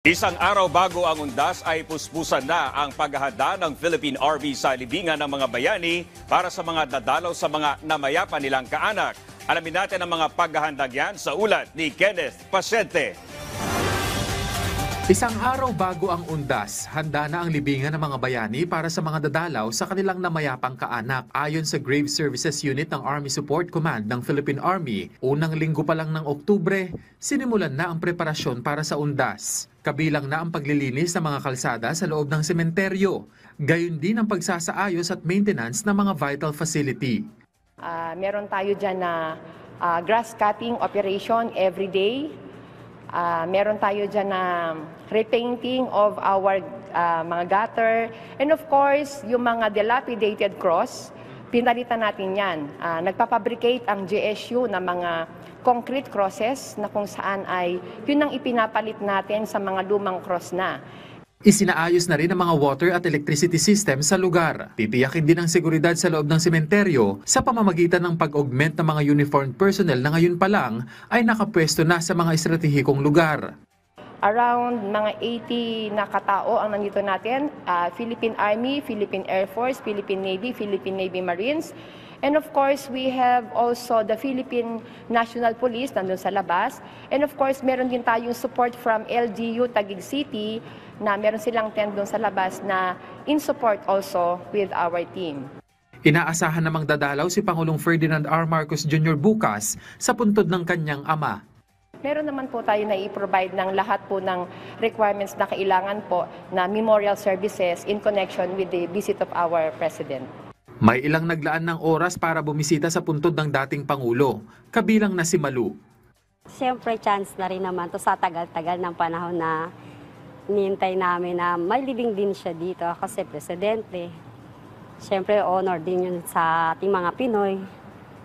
Isang araw bago ang undas ay puspusan na ang paghahanda ng Philippine Army sa libingan ng mga bayani para sa mga dadalaw sa mga namayapa nilang kaanak. Alamin natin ang mga paghahandang yan sa ulat ni Kenneth Pasyente. Isang araw bago ang undas, handa na ang libingan ng mga bayani para sa mga dadalaw sa kanilang namayapang kaanak. Ayon sa Grave Services Unit ng Army Support Command ng Philippine Army, unang linggo pa lang ng Oktubre, sinimulan na ang preparasyon para sa undas. Kabilang na ang paglilinis ng mga kalsada sa loob ng sementeryo. Gayon din ang pagsasaayos at maintenance ng mga vital facility. Meron tayo dyan na grass cutting operation every day. Meron tayo dyan na repainting of our mga gutter. And of course, yung mga dilapidated cross, pinalitan natin yan. Nagpapabricate ang GSU ng mga concrete crosses na kung saan ay yun ang ipinapalit natin sa mga lumang cross na. Isinaayos na rin ang mga water at electricity system sa lugar. Titiyakin din ang seguridad sa loob ng sementeryo sa pamamagitan ng pag-augment ng mga uniformed personnel na ngayon pa lang ay nakapwesto na sa mga estratehikong lugar. Around mga 80 na katao ang nandito natin, Philippine Army, Philippine Air Force, Philippine Navy Marines. And of course, we have also the Philippine National Police nandun sa labas. And of course, meron din tayong support from LGU Taguig City na meron silang tent doon sa labas na in support also with our team. Inaasahan namang dadalaw si Pangulong Ferdinand R. Marcos Jr. bukas sa puntod ng kanyang ama. Meron naman po tayo na i-provide ng lahat po ng requirements na kailangan po na memorial services in connection with the visit of our President. May ilang naglaan ng oras para bumisita sa puntod ng dating Pangulo, kabilang na si Malu. Siyempre, chance na rin naman to sa tagal-tagal ng panahon na nihintay namin na may libing din siya dito kasi presidente. Siyempre, honor din yun sa ating mga Pinoy,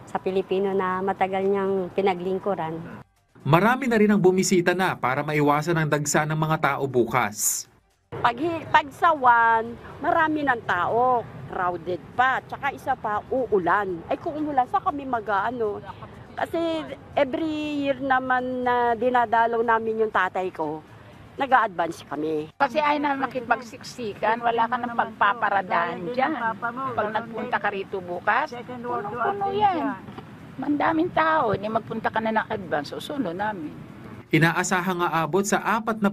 sa Pilipino na matagal niyang pinaglingkuran. Marami na rin ang bumisita na para maiwasan ang dagsa ng mga tao bukas. Pag sa 1, marami ng tao, crowded pa, tsaka isa pa, uulan. Ay kung umulan, saan kami mag-ano? Kasi every year naman na dinadalaw namin yung tatay ko, nag-a-advance kami. Kasi ay na makipagsiksikan, wala ka nang pagpaparadaan dyan. Pag nagpunta ka rito bukas, puno-puno yan. Mandaming tao, hindi magpunta ka na ng advance, susunod namin. Inaasahang aabot sa 40,000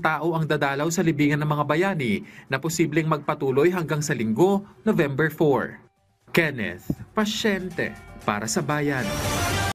tao ang dadalaw sa libingan ng mga bayani na posibleng magpatuloy hanggang sa Linggo, November 4. Kenneth Pasyente para sa Bayan.